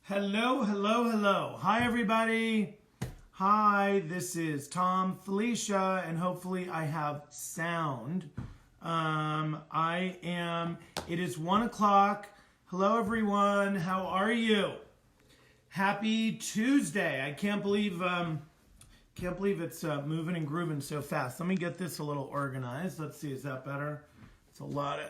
Hello, hello, hello. Hi, everybody. Hi, this is Thom Filicia, and hopefully I have sound. It is 1 o'clock. Hello, everyone. How are you? Happy Tuesday. I can't believe it's moving and grooving so fast. Let me get this a little organized. Let's see, is that better? It's a lot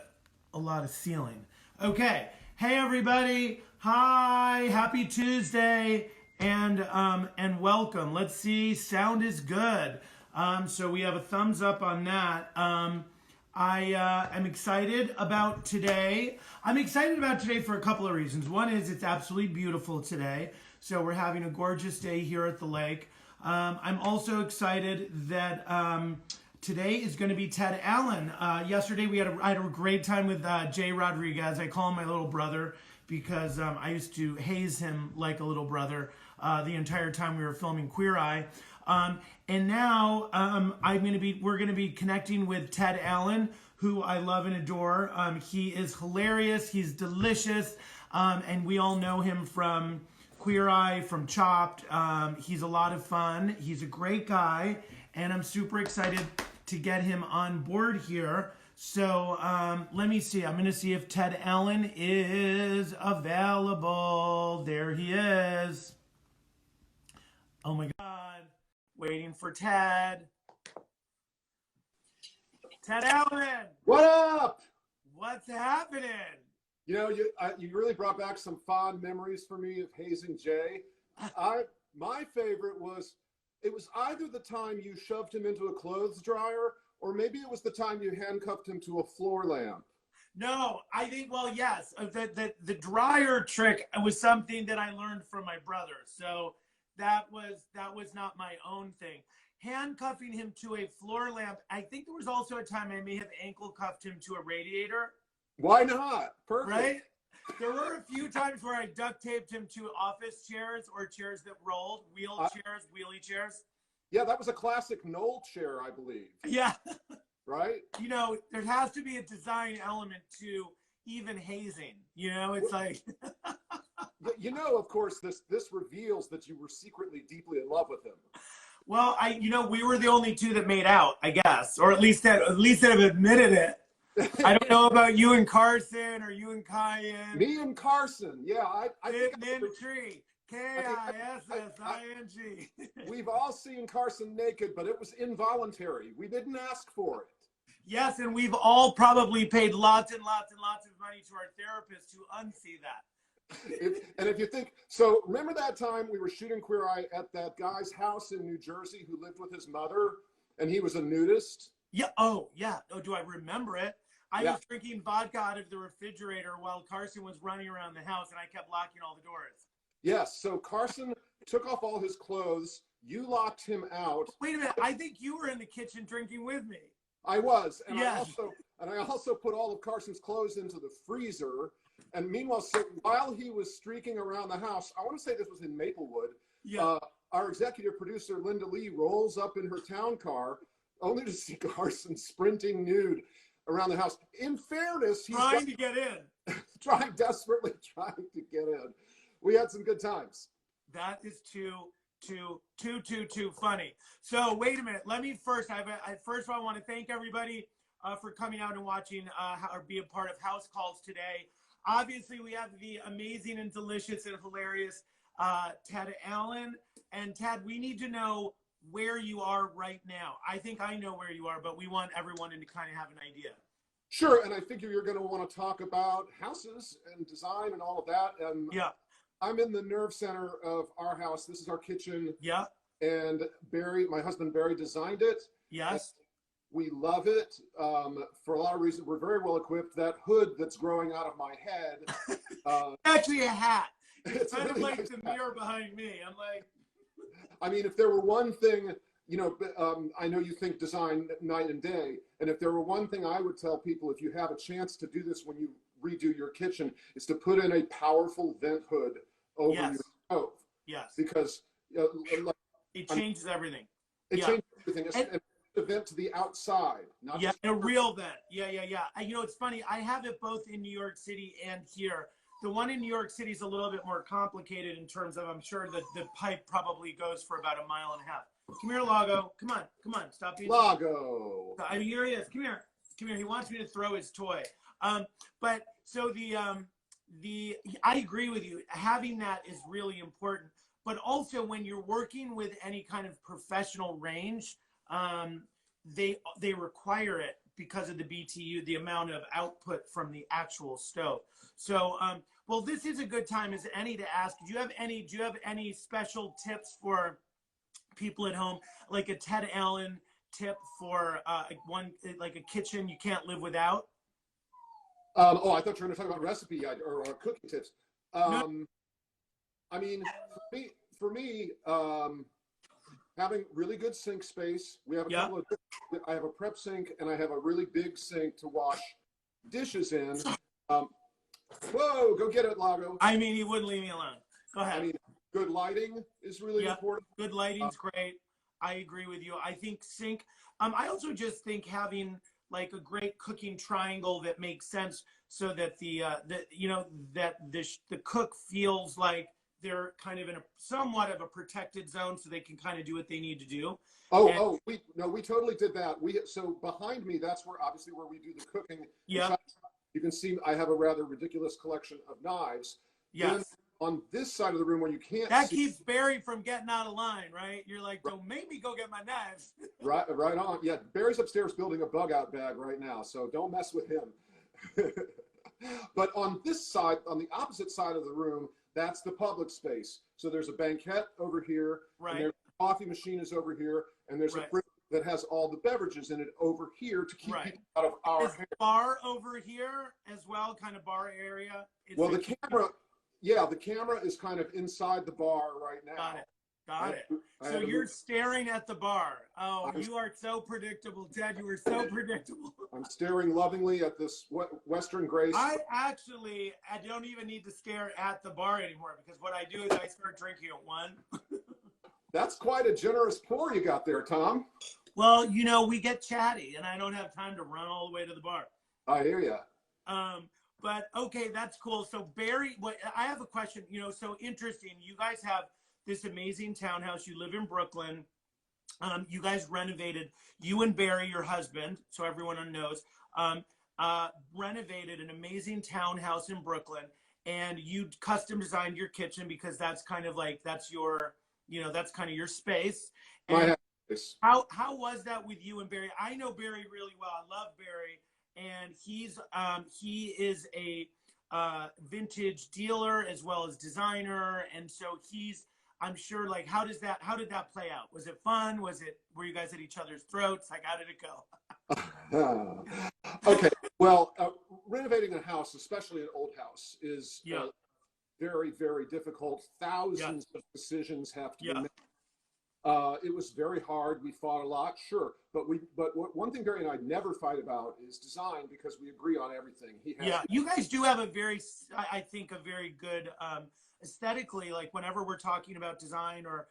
of ceiling. Okay. Hey everybody. Hi. Happy Tuesday and welcome. Let's see. Sound is good. So we have a thumbs up on that. I am excited about today. I'm excited about today for a couple of reasons. One is it's absolutely beautiful today. So we're having a gorgeous day here at the lake. I'm also excited that today is going to be Ted Allen. Yesterday I had a great time with Jay Rodriguez. I call him my little brother because I used to haze him like a little brother the entire time we were filming Queer Eye. And now we're going to be connecting with Ted Allen, who I love and adore. He is hilarious. He's delicious. And we all know him from Queer Eye, from Chopped. He's a lot of fun. He's a great guy, and I'm super excited to get him on board here. So let me see. I'm going to see if Ted Allen is available. There he is. Oh my God. Waiting for Ted. Ted Allen. What up? What's happening? You know, you really brought back some fond memories for me of hazing Jay. My favorite was, it was either the time you shoved him into a clothes dryer, or maybe it was the time you handcuffed him to a floor lamp. No, I think, well, yes. The dryer trick was something that I learned from my brother. So that was not my own thing. Handcuffing him to a floor lamp, I think there was also a time I may have ankle cuffed him to a radiator. Why not? Perfect. Right? There were a few times where I duct taped him to office chairs or chairs that rolled, wheelie chairs. Yeah, that was a classic Knoll chair, I believe. Yeah. Right? You know, there has to be a design element to even hazing. You know, it's like... You know, of course, this reveals that you were secretly deeply in love with him. Well, we were the only two that made out, I guess, or at least that have admitted it. I don't know about you and Carson or you and Cayenne. Me and Carson, yeah. I think Tree. Kissin. We've all seen Carson naked, but it was involuntary. We didn't ask for it. Yes, and we've all probably paid lots and lots and lots of money to our therapist to unsee that. And if you think, so remember that time we were shooting Queer Eye at that guy's house in New Jersey who lived with his mother, and he was a nudist? Yeah. Oh, yeah. Oh, do I remember it? I Yeah. was drinking vodka out of the refrigerator while Carson was running around the house, and I kept locking all the doors. Yes. So Carson took off all his clothes. You locked him out. Wait a minute. I think you were in the kitchen drinking with me. I was, and Yes. I also put all of Carson's clothes into the freezer. And meanwhile, so while he was streaking around the house, I want to say this was in Maplewood. Yeah. Our executive producer Linda Lee rolls up in her town car, only to see Carson sprinting nude around the house. In fairness, he's trying to get in. desperately trying to get in. We had some good times. That is too funny. So wait a minute. Let me first. First of all, I want to thank everybody for coming out and watching or be a part of House Calls today. Obviously, we have the amazing and delicious and hilarious Ted Allen. And Ted, we need to know where you are right now. I think I know where you are, but we want everyone to kind of have an idea. Sure, and I figure you're going to want to talk about houses and design and all of that. And yeah. I'm in the nerve center of our house. This is our kitchen. Yeah. And Barry, my husband Barry, designed it. Yes. We love it for a lot of reasons. We're very well equipped. That hood that's growing out of my head. Actually a hat. It's kind really of like nice the hat. mirror behind me. I'm like. I mean, if there were one thing, you know, I know you think design night and day. And if there were one thing I would tell people, if you have a chance to do this when you redo your kitchen, is to put in a powerful vent hood over Yes. your stove. Yes. Because it changes everything. It Yeah. changes everything. And the vent to the outside, not yeah, just a real vent. Yeah. You know, it's funny. I have it both in New York City and here. The one in New York City is a little bit more complicated in terms of, I'm sure that the pipe probably goes for about 1.5 miles. Come here, Lago. Come on. Stop being. Lago. Here he is. Come here. He wants me to throw his toy. But so I agree with you. Having that is really important. But also when you're working with any kind of professional range, they require it because of the BTU, the amount of output from the actual stove. So, well, this is a good time as any to ask. Do you have any special tips for people at home, like a Ted Allen tip for like a kitchen you can't live without? I thought you were going to talk about recipe or cooking tips. No. I mean, for me, having really good sink space. We have a couple of. I have a prep sink and I have a really big sink to wash dishes in. Whoa, go get it, Lago. I mean, he wouldn't leave me alone. Go ahead. I mean, good lighting is really important. Good lighting's great. I agree with you. I think sink. I also just think having like a great cooking triangle that makes sense, so that the cook feels like they're kind of in a somewhat of a protected zone, so they can kind of do what they need to do. We totally did that. So behind me, that's where obviously where we do the cooking. Yeah. You can see I have a rather ridiculous collection of knives. Yes. Then on this side of the room where you can't that see, keeps Barry from getting out of line, right? You're like, don't make me go get my knives. right on. Yeah, Barry's upstairs building a bug out bag right now, so don't mess with him. But on this side, on the opposite side of the room, that's the public space. So there's a banquette over here, right? And there's a coffee machine is over here, and there's a fridge that has all the beverages in it over here to keep people out of our hair. Bar over here as well, kind of bar area. Well, the camera is kind of inside the bar right now. Got it. So you're staring at the bar. Oh, you are so predictable, Ted. You are so predictable. I'm staring lovingly at this Western Grace. I don't even need to stare at the bar anymore, because what I do is I start drinking at 1. That's quite a generous pour you got there, Tom. Well, we get chatty, and I don't have time to run all the way to the bar. I hear you. But okay, that's cool. So Barry, I have a question. So interesting. You guys have this amazing townhouse. You live in Brooklyn. You guys renovated. You and Barry, your husband, so everyone knows, renovated an amazing townhouse in Brooklyn, and you custom designed your kitchen because that's kind of like that's your your space. And how was that with you and Barry? I know Barry really well. I love Barry, and he is a vintage dealer as well as designer, and so I'm sure, like, how did that play out? Was it fun? Were you guys at each other's throats? Like, how did it go? Okay. Well, renovating a house, especially an old house, is very, very difficult. Thousands of decisions have to be made. It was very hard. We fought a lot, sure. But one thing Barry and I never fight about is design, because we agree on everything. You guys do have a very good, aesthetically, like whenever we're talking about design or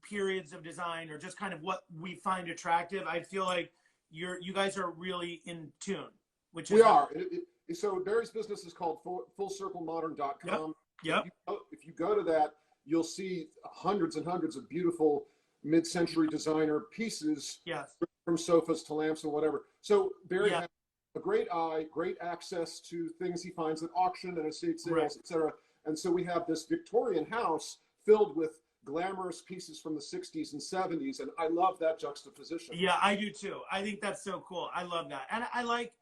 periods of design or just kind of what we find attractive, I feel like you guys are really in tune, which is we are. So Barry's business is called fullcirclemodern.com. Yep. If you go to that, you'll see hundreds and hundreds of beautiful mid-century designer pieces, from sofas to lamps and whatever. So Barry has a great eye, great access to things he finds at auction and estate sales, etc. And so we have this Victorian house filled with glamorous pieces from the 60s and 70s, and I love that juxtaposition. Yeah, I do too. I think that's so cool. I love that. And I like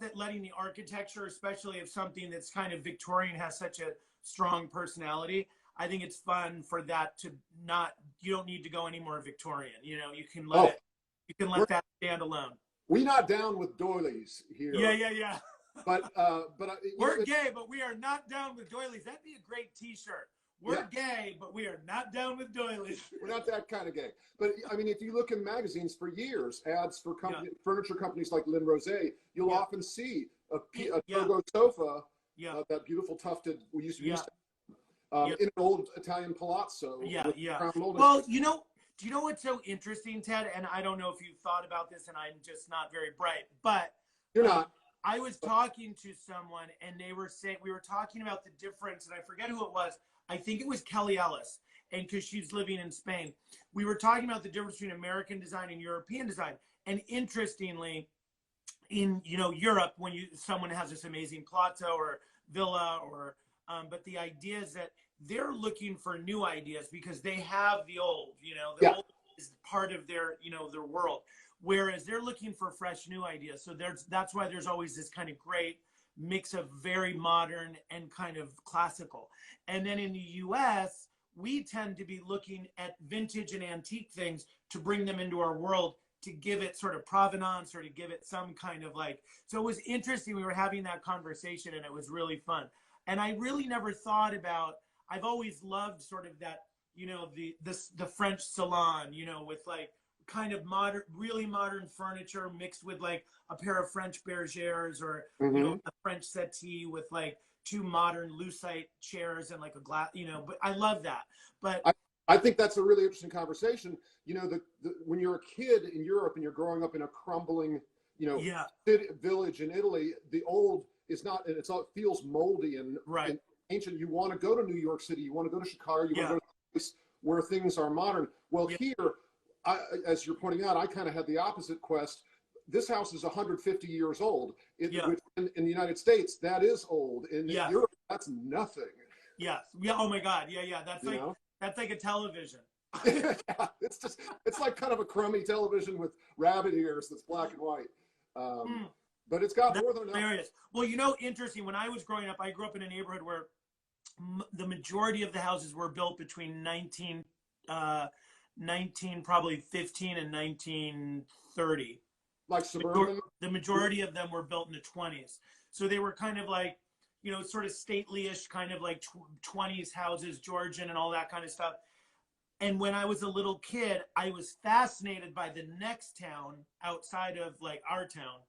that, letting the architecture, especially if something that's kind of Victorian has such a strong personality. I think it's fun for that to you don't need to go any more Victorian. You can let that stand alone. We're not down with doilies here. Yeah. But we're gay, but we are not down with doilies. That'd be a great T-shirt. We're gay, but we are not down with doilies. We're not that kind of gay. But I mean, if you look in magazines for years, ads for furniture companies like Lynn Rose, you'll often see a Togo sofa, that beautiful tufted we used to in an old Italian palazzo. Well, do you know what's so interesting, Ted? And I don't know if you've thought about this, and I'm just not very bright, but you're not. I was talking to someone and they were saying, we were talking about the difference, and I forget who it was. I think it was Kelly Ellis, and because she's living in Spain. We were talking about the difference between American design and European design. And interestingly, in Europe, when someone has this amazing plateau or villa but the idea is that they're looking for new ideas because they have the old, the old is part of their their world, whereas they're looking for fresh new ideas. So that's why there's always this kind of great mix of very modern and kind of classical. And then in the US, we tend to be looking at vintage and antique things to bring them into our world, to give it sort of provenance or to give it some kind of so it was interesting. We were having that conversation and it was really fun. And I really never thought about, I've always loved sort of that, the French salon, with kind of modern, really modern furniture mixed with a pair of French bergères or, a French settee with two modern lucite chairs and a glass, but I love that. But I think that's a really interesting conversation. When you're a kid in Europe and you're growing up in a crumbling, village in Italy, the old is not, and it feels moldy and ancient. You want to go to New York City, you want to go to Chicago, you want to go to a place where things are modern. Well, here, as you're pointing out, I kind of had the opposite quest. This house is 150 years old. In the United States, that is old. In Europe, that's nothing. Yes. Yeah. Oh my God. Yeah. Yeah. That's like a television. It's like kind of a crummy television with rabbit ears that's black and white. But it's got more than enough. Well, interesting. When I was growing up, I grew up in a neighborhood where the majority of the houses were built between 19 probably 15 and 1930. Like suburban? The majority of them were built in the 20s. So they were kind of sort of stately-ish, kind of 20s houses, Georgian and all that kind of stuff. And when I was a little kid, I was fascinated by the next town outside of our town.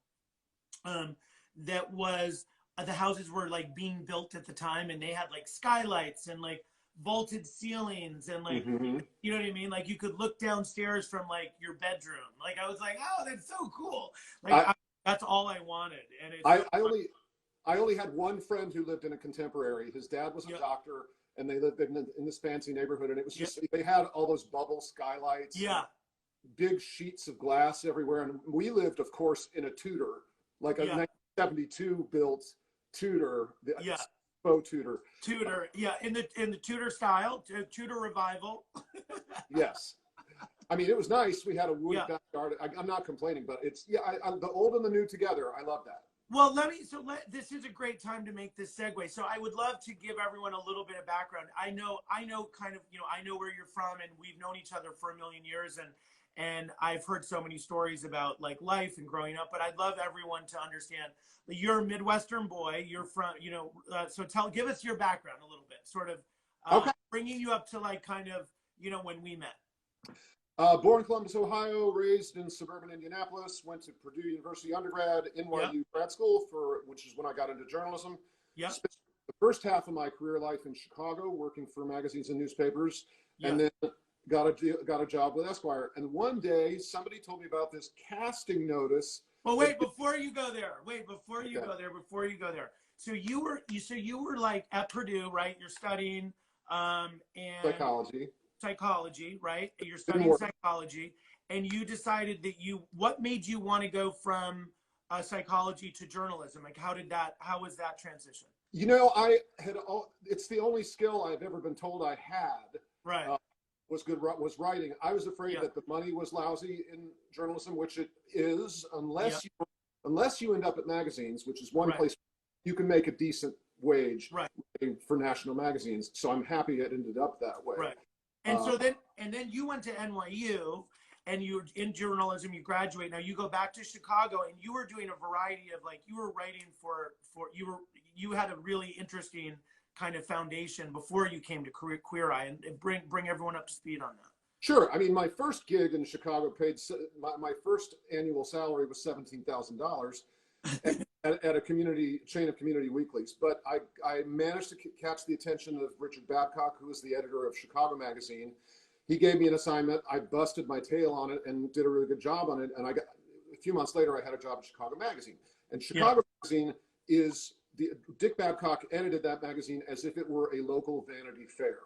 That was, the houses were being built at the time, and they had skylights and vaulted ceilings and you know what I mean? You could look downstairs from your bedroom. I was oh, that's so cool. That's all I wanted. And I only had one friend who lived in a contemporary. His dad was a doctor, and they lived in this fancy neighborhood, and it was just they had all those bubble skylights, big sheets of glass everywhere. And we lived, of course, in a Tudor, a 1972 built Tudor, faux Tudor. In the Tudor style, Tudor revival. Yes. I mean, it was nice. We had a wood backyard. I'm not complaining, but it's the old and the new together. I love that. Well, this is a great time to make this segue. So I would love to give everyone a little bit of background. I know kind of, I know where you're from, and we've known each other for a million years, and I've heard so many stories about life and growing up, but I'd love everyone to understand that you're a Midwestern boy. You're from, so give us your background a little bit, sort of bringing you up to kind of, when we met. Born in Columbus, Ohio, raised in suburban Indianapolis, went to Purdue University undergrad, NYU grad school, which is when I got into journalism. Spent the first half of my career life in Chicago, working for magazines and newspapers, and then got a job with Esquire. And one day, somebody told me about this casting notice. Well, wait, before you go there. So you were at Purdue, right? You're studying and psychology, right? You're studying psychology, and you decided that what made you want to go from psychology to journalism? How was that transition? It's the only skill I've ever been told I had. Right. Was writing. I was afraid that the money was lousy in journalism, which it is, unless you end up at magazines, which is one place you can make a decent wage for national magazines. So I'm happy it ended up that way. Right. And then you went to NYU, and you were in journalism. You graduate. Now you go back to Chicago, and you were doing a variety of you were writing you had a really interesting kind of foundation before you came to Queer Eye, and bring everyone up to speed on that. Sure. I mean, my first gig in Chicago paid my first annual salary was $17,000 at a chain of community weeklies. But I managed to catch the attention of Richard Babcock, who was the editor of Chicago Magazine. He gave me an assignment. I busted my tail on it and did a really good job on it. And a few months later, I had a job at Chicago Magazine. And Chicago magazine is Dick Babcock edited that magazine as if it were a local Vanity Fair.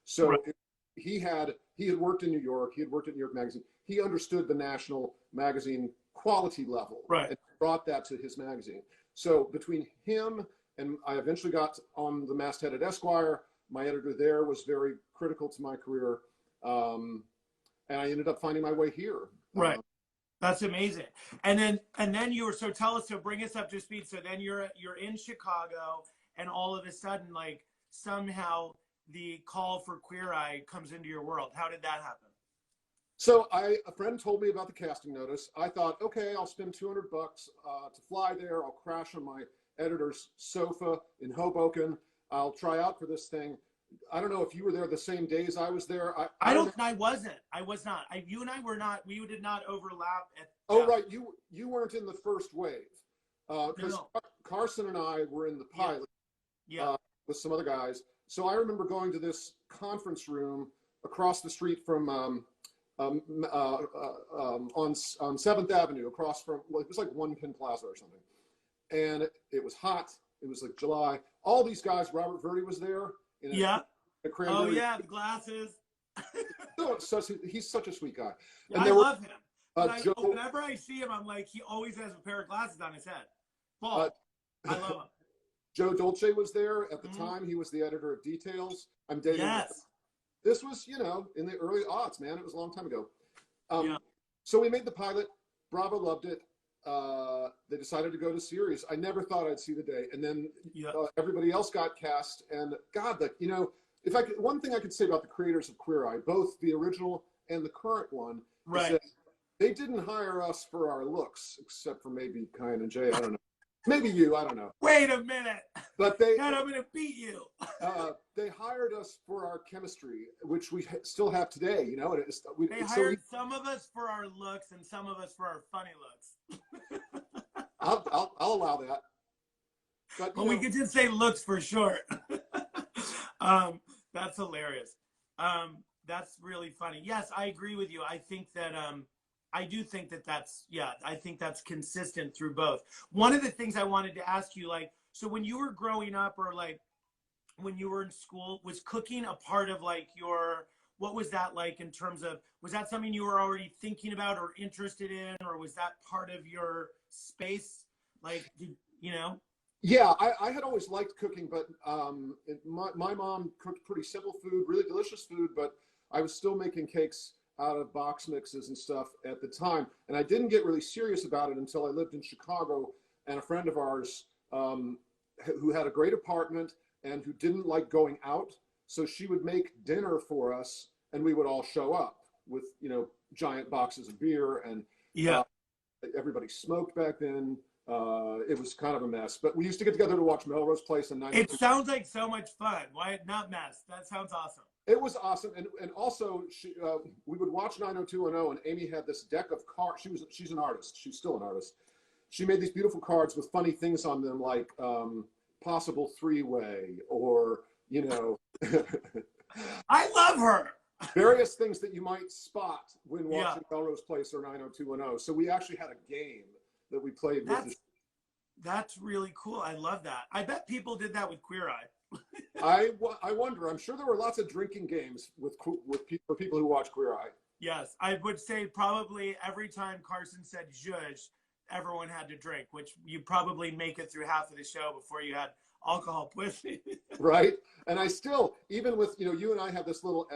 So Right. he had worked in New York. He had worked at New York Magazine. He understood the national magazine quality level Right. and brought that to his magazine. So between him and I eventually got on the masthead at Esquire. My editor there was very critical to my career, and I ended up finding my way here. Right. That's amazing. And then you were, so tell us, so bring us up to speed. So then you're in Chicago, and all of a sudden, like, somehow the call for Queer Eye comes into your world. How did that happen? So a friend told me about the casting notice. I thought, okay, I'll spend $200 to fly there. I'll crash on my editor's sofa in Hoboken. I'll try out for this thing. I don't know if you were there the same days I was there. I wasn't. I was not. You and I were not. We did not overlap. Right. You weren't in the first wave because No. Carson and I were in the pilot. Yeah. With some other guys. So I remember going to this conference room across the street from on 7th Avenue, across from, well, it was like One Penn Plaza or something. And it was hot. It was like July. All these guys, Robert Verdi was there. Yeah. A cranberry. Oh yeah, the glasses. He's such a sweet guy. Yeah, And I love him. Joe, whenever I see him, I'm like, he always has a pair of glasses on his head. Paul, I love him. Joe Dolce was there at the time. He was the editor of Details. I'm dating. Yes. This was, in the early aughts, man. It was a long time ago. Yeah. So we made the pilot. Bravo loved it. They decided to go to series. I never thought I'd see the day. And then everybody else got cast. And God, one thing I could say about the creators of Queer Eye, both the original and the current one, is that they didn't hire us for our looks, except for maybe Kyan and Jay. I don't know. Maybe you. I don't know. Wait a minute. But God, I'm gonna beat you. They hired us for our chemistry, which we still have today. They hired some of us for our looks and some of us for our funny looks. I'll allow that. But we could just say looks for short. That's hilarious. That's really funny. Yes, I agree with you. I think that I do think I think that's consistent through both. One of the things I wanted to ask you, like, so when you were growing up, or like when you were in school, was cooking a part of like what was that like in terms of, was that something you were already thinking about or interested in, or was that part of your space? Like, Yeah, I had always liked cooking, but my mom cooked pretty simple food, really delicious food, but I was still making cakes out of box mixes and stuff at the time. And I didn't get really serious about it until I lived in Chicago, and a friend of ours who had a great apartment and who didn't like going out. So she would make dinner for us, and we would all show up with, giant boxes of beer, and everybody smoked back then. It was kind of a mess, but we used to get together to watch Melrose Place in 92. It sounds like so much fun. Why not mess? That sounds awesome. It was awesome, and also we would watch 90210, and Amy had this deck of cards. She's an artist. She's still an artist. She made these beautiful cards with funny things on them, like possible three-way, or I love her. Various things that you might spot when watching Melrose Place or 90210. So we actually had a game that we played with. That's really cool. I love that. I bet people did that with Queer Eye. I wonder. I'm sure there were lots of drinking games for people who watch Queer Eye. Yes, I would say probably every time Carson said "zhuzh," everyone had to drink, which you probably make it through half of the show before you had alcohol poisoning. Right. And I still, even with, you and I have this little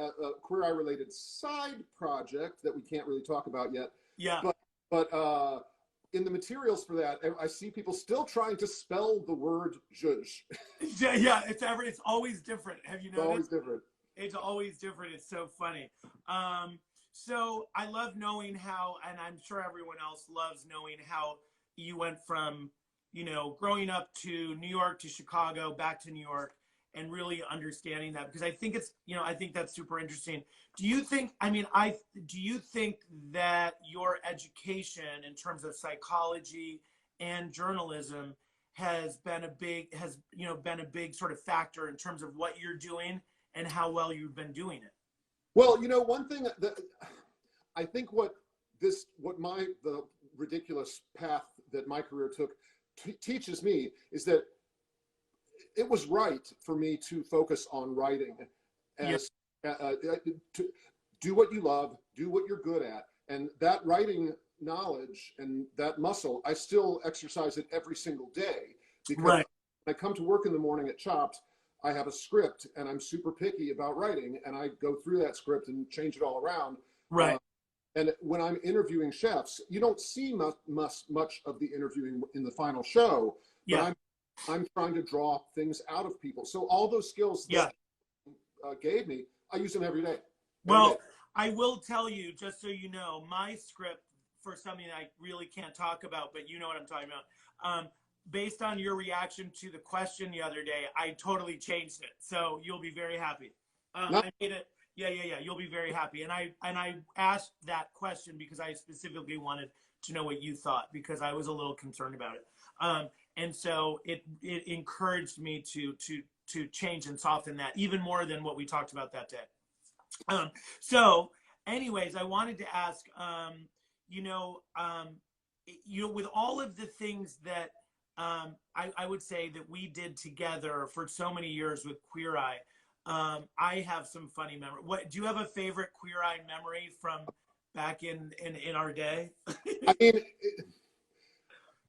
Queer Eye related side project that we can't really talk about yet. Yeah. But in the materials for that, I see people still trying to spell the word zhuzh. Yeah, it's always different. Have you noticed? It's always different. It's always different. It's so funny. So I love knowing how, and I'm sure everyone else loves knowing how you went from, growing up to New York to Chicago, back to New York, and really understanding that, because I think it's, I think that's super interesting. Do you think, do you think that your education in terms of psychology and journalism has been a big sort of factor in terms of what you're doing and how well you've been doing it? Well, one thing that I think the ridiculous path that my career took teaches me is that it was right for me to focus on writing as to do what you love, do what you're good at. And that writing knowledge and that muscle, I still exercise it every single day, because Right. when I come to work in the morning at Chopped, I have a script and I'm super picky about writing, and I go through that script and change it all around. Right. And when I'm interviewing chefs, you don't see much of the interviewing in the final show, but Yeah. I'm trying to draw things out of people. So all those skills that gave me, I use them every day. Well, I will tell you, just so you know, my script for something I really can't talk about, but you know what I'm talking about. Based on your reaction to the question the other day, I totally changed it. So you'll be very happy. I made it. Yeah. You'll be very happy. And I asked that question because I specifically wanted to know what you thought, because I was a little concerned about it. And so it encouraged me to change and soften that even more than what we talked about that day. So anyways, I wanted to ask, with all of the things that I would say that we did together for so many years with Queer Eye, I have some funny memory. What do you have a favorite Queer Eye memory from back in our day? I mean,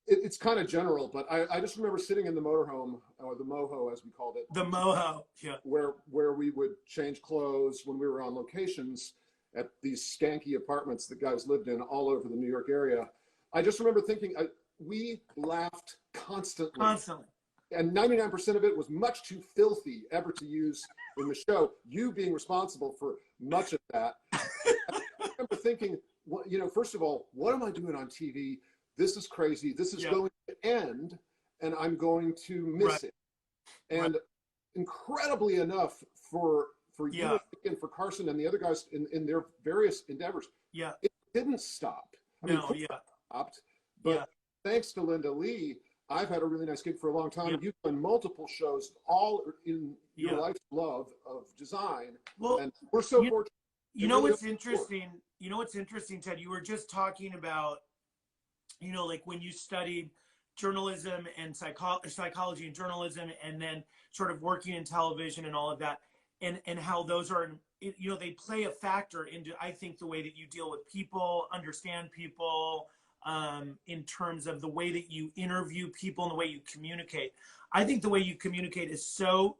it's kind of general, but I just remember sitting in the motorhome, or the moho as we called it. The moho, yeah. Where we would change clothes when we were on locations at these skanky apartments that guys lived in all over the New York area. I just remember thinking, we laughed constantly. And 99% of it was much too filthy ever to use in the show. You being responsible for much of that. I remember thinking, first of all, what am I doing on TV? This is crazy. This is going to end, and I'm going to miss it. And incredibly enough, for you and for Carson and the other guys in their various endeavors, it didn't stop. I mean, it stopped, but thanks to Linda Lee, I've had a really nice gig for a long time. You've done multiple shows, all in your life's love of design. Well, and we're so fortunate. You know what's interesting? You know what's interesting, Ted? You were just talking about, like when you studied journalism and psychology and journalism, and then sort of working in television and all of that, and how those are, they play a factor into, I think, the way that you deal with people, understand people, in terms of the way that you interview people and the way you communicate. I think the way you communicate is so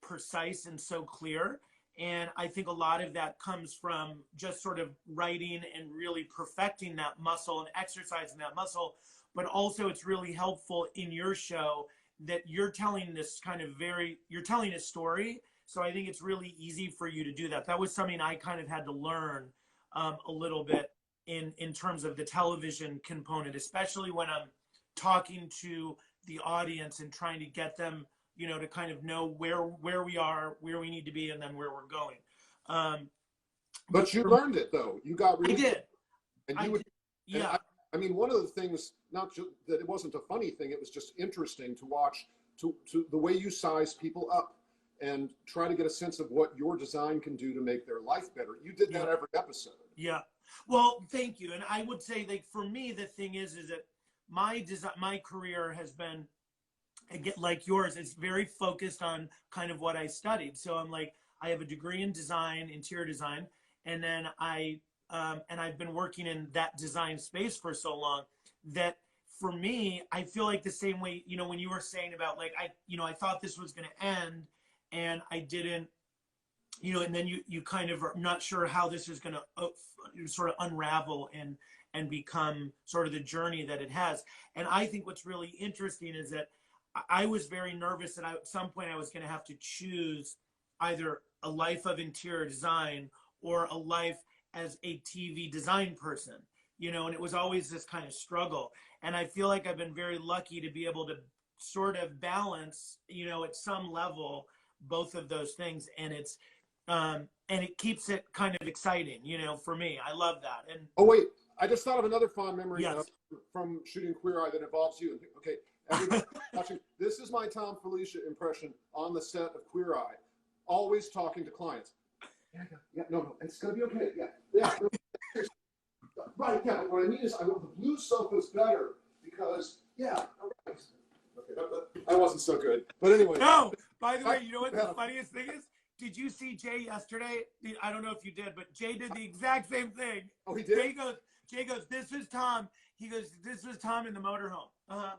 precise and so clear. And I think a lot of that comes from just sort of writing and really perfecting that muscle and exercising that muscle. But also it's really helpful in your show that you're telling this you're telling a story. So I think it's really easy for you to do that. That was something I kind of had to learn a little bit in terms of the television component, especially when I'm talking to the audience and trying to get them, to kind of know where we are, where we need to be, and then where we're going. But you learned it, though. You got really I did. And you would, yeah. I mean, one of the things, not just that it wasn't a funny thing, it was just interesting to watch to the way you size people up and try to get a sense of what your design can do to make their life better. You did that every episode. Yeah. Well, thank you. And I would say, like, for me, the thing is that my career has been, like yours, it's very focused on kind of what I studied. So I'm like, I have a degree in design, interior design, and then I've been working in that design space for so long that for me, I feel like the same way, when you were saying about like, I thought this was going to end and I didn't, and then you kind of are not sure how this is going to sort of unravel and become sort of the journey that it has. And I think what's really interesting is that I was very nervous that at some point I was going to have to choose either a life of interior design or a life as a TV design person, and it was always this kind of struggle. And I feel like I've been very lucky to be able to sort of balance, at some level, both of those things. And it keeps it kind of exciting, for me. I love that. And oh, wait, I just thought of another fond memory yes. From shooting Queer Eye that involves you. Okay, everybody watching, this is my Thom Filicia impression on the set of Queer Eye, always talking to clients. No, it's gonna be okay. Yeah. Right. Yeah. What I mean is, the blue sofa's better because because, yeah, all right. Okay, that wasn't so good. But anyway. No, by the way, you know what the funniest thing is? Did you see Jay yesterday? I don't know if you did, but Jay did the exact same thing. Oh, he did? Jay goes, this is Thom. He goes, this is Thom in the motorhome. Uh-huh.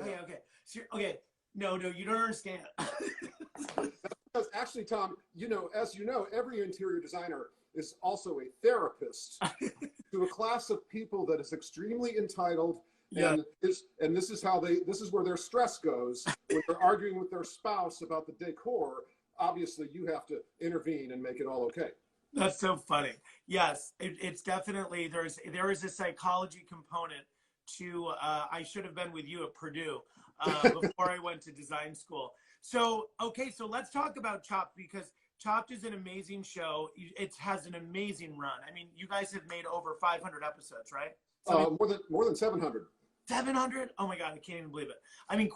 Okay, okay. So, okay. No, you don't understand. Because actually, Thom, as you know, every interior designer is also a therapist to a class of people that is extremely entitled. Yeah. And this is where their stress goes when they're arguing with their spouse about the decor. Obviously, you have to intervene and make it all okay. That's so funny. Yes, it's definitely there is a psychology component to. I should have been with you at Purdue before I went to design school. So okay, so let's talk about Chopped, because Chopped is an amazing show. It has an amazing run. I mean, you guys have made over 500 episodes, right? More than 700. 700? Oh my God, I can't even believe it. I mean,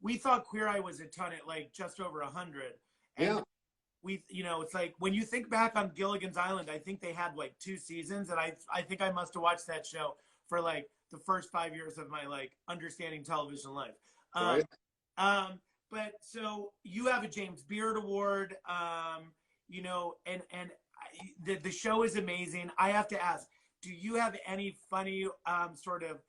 we thought Queer Eye was a ton at like just over 100. And yeah. It's like when you think back on Gilligan's Island, I think they had like 2 seasons, and I think I must have watched that show for like the first 5 years of my like understanding television life. Right. But so you have a James Beard Award, the show is amazing. I have to ask, do you have any funny sort of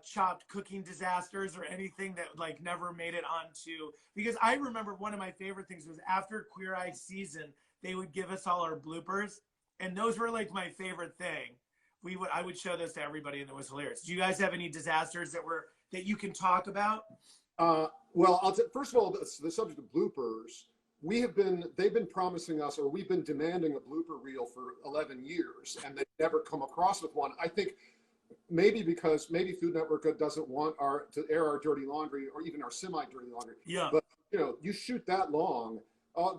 Chopped cooking disasters or anything that like never made it onto? Because I remember one of my favorite things was after Queer Eye season, they would give us all our bloopers, and those were like my favorite thing. I would show those to everybody, and it was hilarious. Do you guys have any disasters that you can talk about? Well, first of all, the subject of bloopers. They've been promising us, or we've been demanding a blooper reel for 11 years, and they've never come across with one. I think maybe because Food Network doesn't want to air our dirty laundry, or even our semi-dirty laundry. Yeah. But you shoot that long,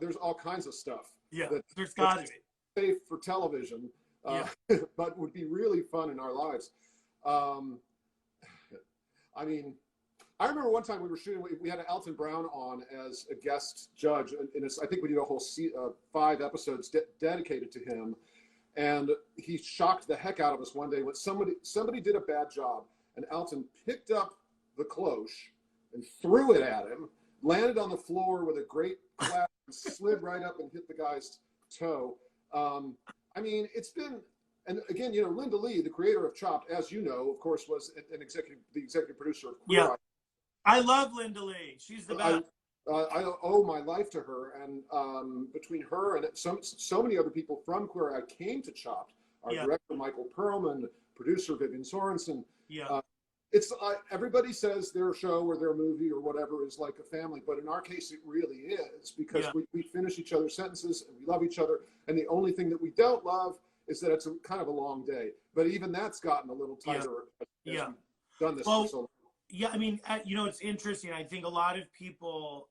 there's all kinds of stuff. Yeah. There's got to be safe for television, but would be really fun in our lives. I mean, I remember one time we were shooting. We had Elton Brown on as a guest judge, and I think we did a whole 5 episodes dedicated to him. And he shocked the heck out of us one day when somebody did a bad job, and Elton picked up the cloche and threw it at him, landed on the floor with a great clap, and slid right up and hit the guy's toe. I mean, it's been, and again, Linda Lee, the creator of Chopped, as you know, of course, was the executive producer of Queer Eye. I love Linda Lee. She's the best. I owe my life to her, and between her and so many other people from Queer Eye came to Chopped. Our director Michael Perlman, producer Vivian Sorensen. Yeah, it's everybody says their show or their movie or whatever is like a family, but in our case, it really is, because we finish each other's sentences and we love each other. And the only thing that we don't love is that it's kind of a long day. But even that's gotten a little tighter. As we've done this for so long. Yeah, I mean, it's interesting. I think a lot of people,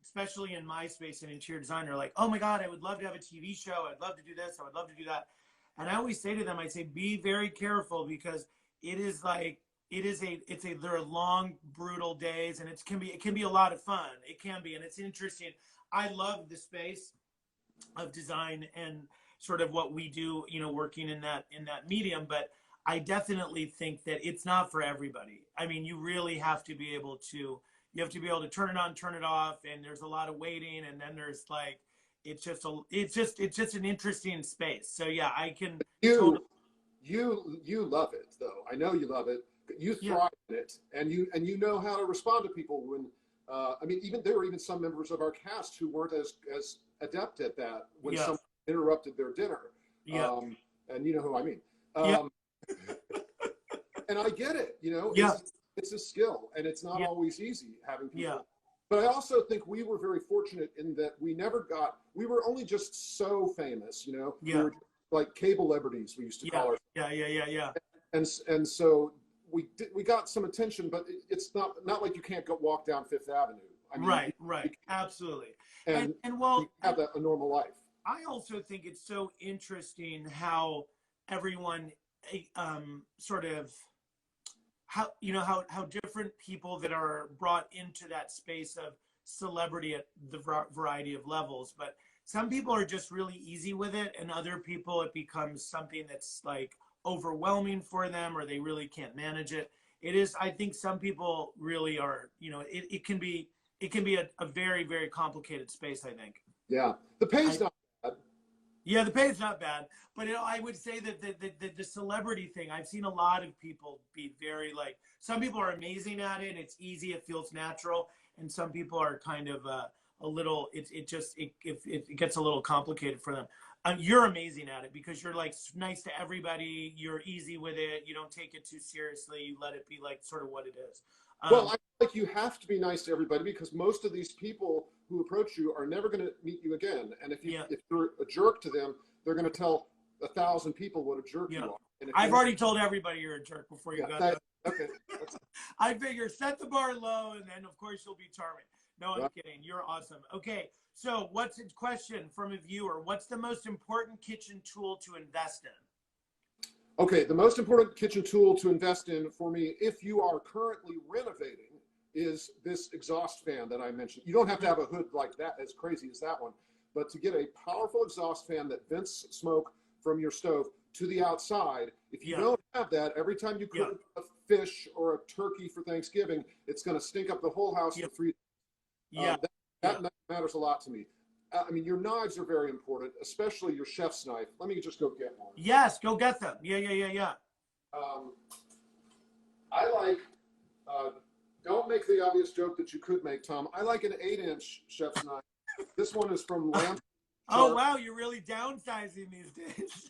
especially in my space and interior design, are like, oh my God, I would love to have a TV show. I'd love to do this. I would love to do that. And I always say to them, I say, be very careful, because they're long, brutal days, and it can be a lot of fun. It can be, and it's interesting. I love the space of design and sort of what we do, working in that medium, but I definitely think that it's not for everybody. I mean, you really have to be able to turn it on, turn it off, and there's a lot of waiting, and then there's like, it's just an interesting space. So yeah, I can. You love it though. I know you love it. You thrive in it, and you know how to respond to people when. I mean, there were even some members of our cast who weren't as adept at that when someone interrupted their dinner. Yeah. And you know who I mean. And I get it, it's a skill, and it's not always easy having people. Yeah. But I also think we were very fortunate in that we were only just so famous, We were like cable celebrities, we used to call ourselves. Yeah. And so we got some attention, but it's not like you can't walk down Fifth Avenue. I mean, right. Absolutely. And well, have a normal life. I also think it's so interesting how everyone sort of how different people that are brought into that space of celebrity at the variety of levels, but some people are just really easy with it, and other people it becomes something that's like overwhelming for them, or they really can't manage it. it is. I think some people really are. It can be a very, very complicated space. I think. Yeah, the pay's not bad. Yeah, the pay is not bad, but I would say that the celebrity thing, I've seen a lot of people be very like, some people are amazing at it. It's easy. It feels natural. And some people are kind of a little, it gets a little complicated for them. You're amazing at it because you're like nice to everybody. You're easy with it. You don't take it too seriously. You let it be like sort of what it is. Well, I feel like you have to be nice to everybody because most of these people who approach you are never going to meet you again. And if you're a jerk to them, they're going to tell 1,000 people what a jerk you are. And I've already told everybody you're a jerk before you got there. Okay. I figure set the bar low, and then of course you'll be charming. No, I'm kidding. You're awesome. Okay, so what's a question from a viewer? What's the most important kitchen tool to invest in? Okay, the most important kitchen tool to invest in for me, if you are currently renovating, is this exhaust fan that I mentioned. You don't have to have a hood like that, as crazy as that one, but to get a powerful exhaust fan that vents smoke from your stove to the outside. If you don't have that, every time you cook a fish or a turkey for Thanksgiving, it's going to stink up the whole house for 3 days. That matters a lot to me. I mean, your knives are very important, especially your chef's knife. Let me just go get one. Yes, go get them. Yeah. I like, don't make the obvious joke that you could make, Tom. I like an 8-inch chef's knife. This one is from Lamp. Oh, wow, you're really downsizing these days.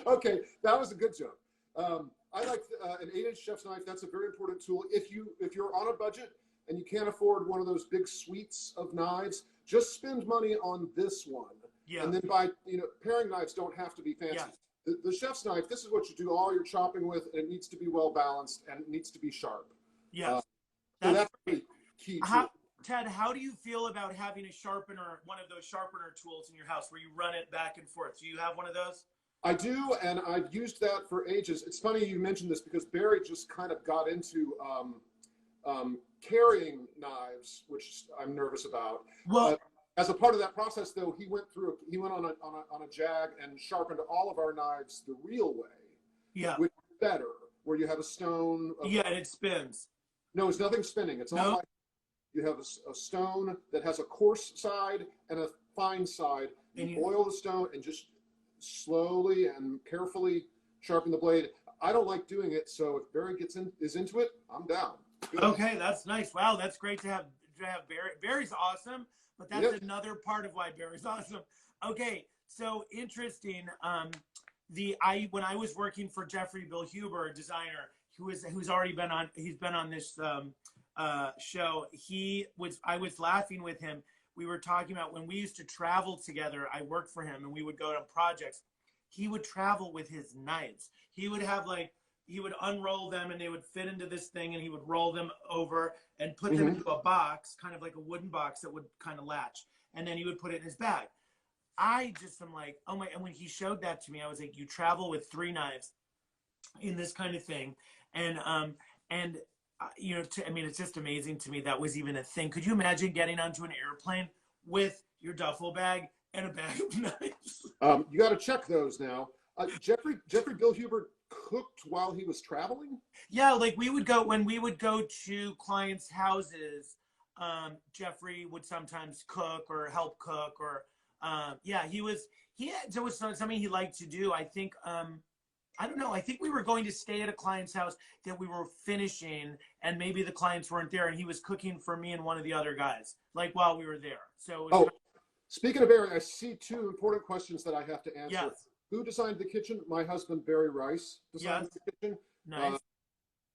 Okay, that was a good joke. I like an 8-inch chef's knife. That's a very important tool. If you're on a budget and you can't afford one of those big suites of knives, just spend money on this one. Yeah. And then buy, paring knives don't have to be fancy. Yeah. The chef's knife, this is what you do all your chopping with, and it needs to be well balanced and it needs to be sharp. Yeah. So that's really key. Ted, how do you feel about having a sharpener, one of those sharpener tools in your house where you run it back and forth? Do you have one of those? I do, and I've used that for ages. It's funny you mentioned this because Barry just kind of got into carrying knives, which I'm nervous about. Well, as a part of that process, though, he went on a jag and sharpened all of our knives the real way. Yeah, which is better, where you have a stone. And it spins. No, it's nothing spinning. It's all like you have a stone that has a coarse side and a fine side. You boil the stone and just slowly and carefully sharpen the blade. I don't like doing it, so if Barry is into it, I'm down. Good. Okay, that's nice. Wow, that's great to have Barry. Barry's awesome, but that's another part of why Barry's awesome. Okay, so interesting. When I was working for Jeffrey Bill Huber, a designer who's already been on, he's been on this show. I was laughing with him. We were talking about when we used to travel together. I worked for him and we would go on projects. He would travel with his knives. He would have he would unroll them and they would fit into this thing and he would roll them over and put them into a box, kind of like a wooden box that would kind of latch. And then he would put it in his bag. I just am like, oh my, and when he showed that to me, I was like, you travel with 3 knives in this kind of thing. And it's just amazing to me that was even a thing. Could you imagine getting onto an airplane with your duffel bag and a bag of knives? You got to check those now. Jeffrey Bill Huber cooked while he was traveling? Yeah, like when we would go to clients' houses, Jeffrey would sometimes cook or help cook or it was something he liked to do. I think I don't know. I think we were going to stay at a client's house that we were finishing, and maybe the clients weren't there, and he was cooking for me and one of the other guys, like while we were there. So. Speaking of Barry, I see 2 important questions that I have to answer. Yes. Who designed the kitchen? My husband, Barry Rice, designed the kitchen. Nice.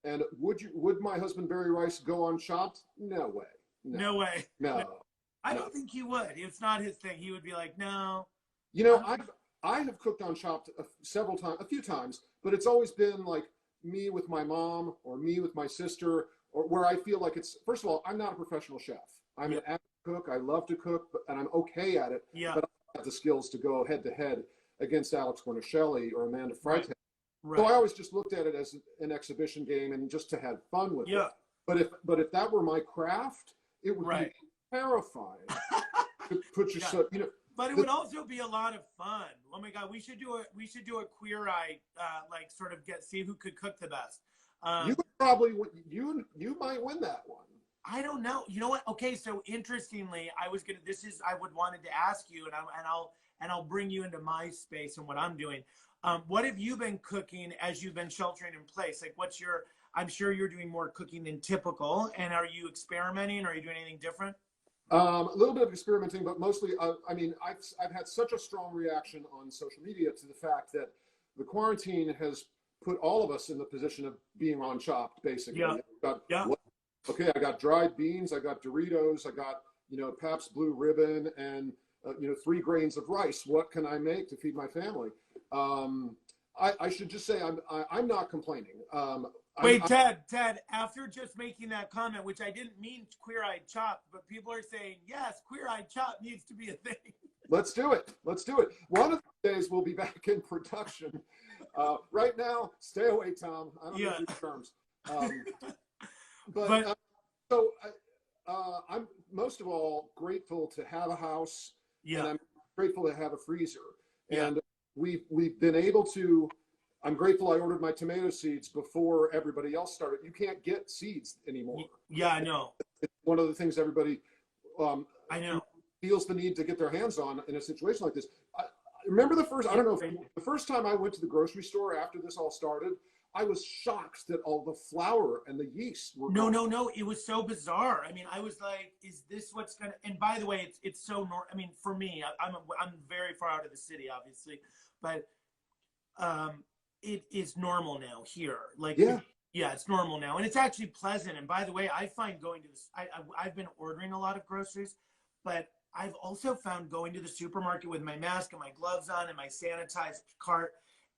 And would my husband, Barry Rice, go on Chopped? No way. No way. No. I don't think he would. It's not his thing. He would be like, no. I have cooked on Chopped a few times, but it's always been like me with my mom or me with my sister, or where I feel like it's, first of all, I'm not a professional chef. I'm an avid cook. I love to cook, and I'm okay at it. Yeah. But I don't have the skills to go head to head against Alex Guarnaschelli or Amanda Freitag. Right. So I always just looked at it as an exhibition game and just to have fun with it. But if that were my craft, it would be terrifying to put yourself, But it would also be a lot of fun. Oh my God, we should do a Queer Eye, like sort of see who could cook the best. You would probably you might win that one. I don't know. You know what? Okay, so interestingly, I would wanted to ask you, and I'll bring you into my space and what I'm doing. What have you been cooking as you've been sheltering in place? Like, I'm sure you're doing more cooking than typical. And are you experimenting? Are you doing anything different? A little bit of experimenting, but mostly, I mean, I've had such a strong reaction on social media to the fact that the quarantine has put all of us in the position of being on Chopped, basically. Yeah. Okay, I got dried beans, I got Doritos, I got, Pabst Blue Ribbon, and 3 grains of rice. What can I make to feed my family? I should just say I'm not complaining. Wait, Ted, after just making that comment, which I didn't mean Queer-Eyed Chopped, but people are saying, yes, Queer-Eyed Chopped needs to be a thing. Let's do it. One of the days we'll be back in production. Right now, stay away, Tom. I don't know these terms. So I'm most of all grateful to have a house, and I'm grateful to have a freezer. And we've been able to. I'm grateful I ordered my tomato seeds before everybody else started. You can't get seeds anymore. Yeah, I know. It's one of the things everybody I know feels the need to get their hands on in a situation like this. I remember the first time I went to the grocery store after this all started, I was shocked that all the flour and the yeast were gone. No. It was so bizarre. I mean, I was like, is this what's going to, and by the way, it's so, I mean, for me, I'm very far out of the city, obviously, but it is normal now here. Like, it's normal now. And it's actually pleasant. And by the way, I find going to this, I've been ordering a lot of groceries, but I've also found going to the supermarket with my mask and my gloves on and my sanitized cart,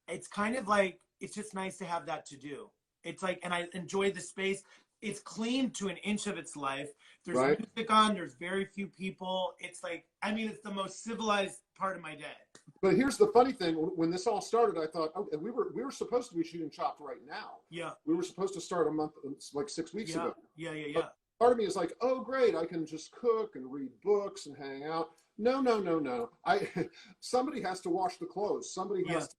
it's kind of like, it's just nice to have that to do. It's like, and I enjoy the space. It's clean to an inch of its life. There's music on, there's very few people. It's like, I mean, it's the most civilized part of my day. But here's the funny thing. When this all started, I thought, oh, we were supposed to be shooting Chopped right now. Yeah. We were supposed to start a month, like 6 weeks ago. Yeah. But part of me is like, oh, great. I can just cook and read books and hang out. No. Somebody has to wash the clothes. Somebody has to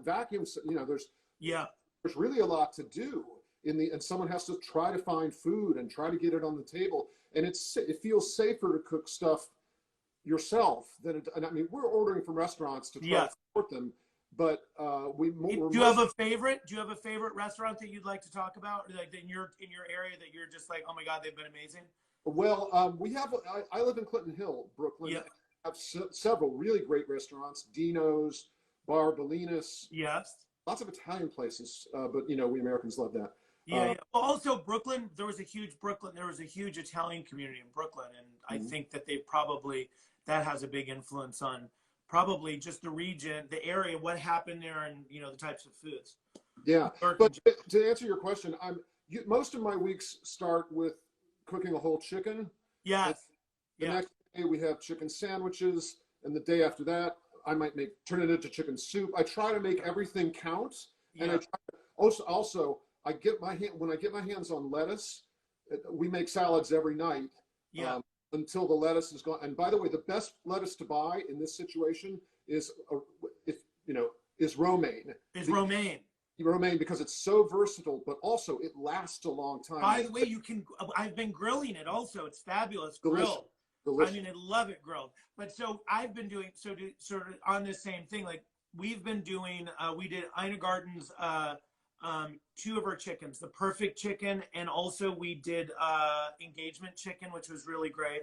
vacuum. There's really a lot to do and someone has to try to find food and try to get it on the table. And it feels safer to cook stuff yourself and I mean, we're ordering from restaurants to try to support them, but do you have a favorite restaurant that you'd like to talk about, or like in your area that you're just like, oh my God, they've been amazing? Well, we have I live in Clinton Hill, Brooklyn. I have several really great restaurants: Dino's, Bar Bellinis. Lots of Italian places, but we Americans love that. Well, also Brooklyn, there was a huge Italian community in Brooklyn, and I think that that has a big influence on probably just the region, the area, what happened there, and the types of foods. Yeah, but to answer your question, most of my weeks start with cooking a whole chicken. The next day we have chicken sandwiches, and the day after that I might turn it into chicken soup. I try to make everything count, and I try to also when I get my hands on lettuce, we make salads every night. Until the lettuce is gone. And by the way, the best lettuce to buy in this situation is romaine. Romaine, because it's so versatile, but also it lasts a long time. By the way, I've been grilling it also. It's fabulous. Grilled. Delicious. I mean, I love it grilled. But so I've been doing, sort of on this same thing, like we've been doing, we did Ina Garden's 2 of our chickens, the perfect chicken, and also we did engagement chicken, which was really great.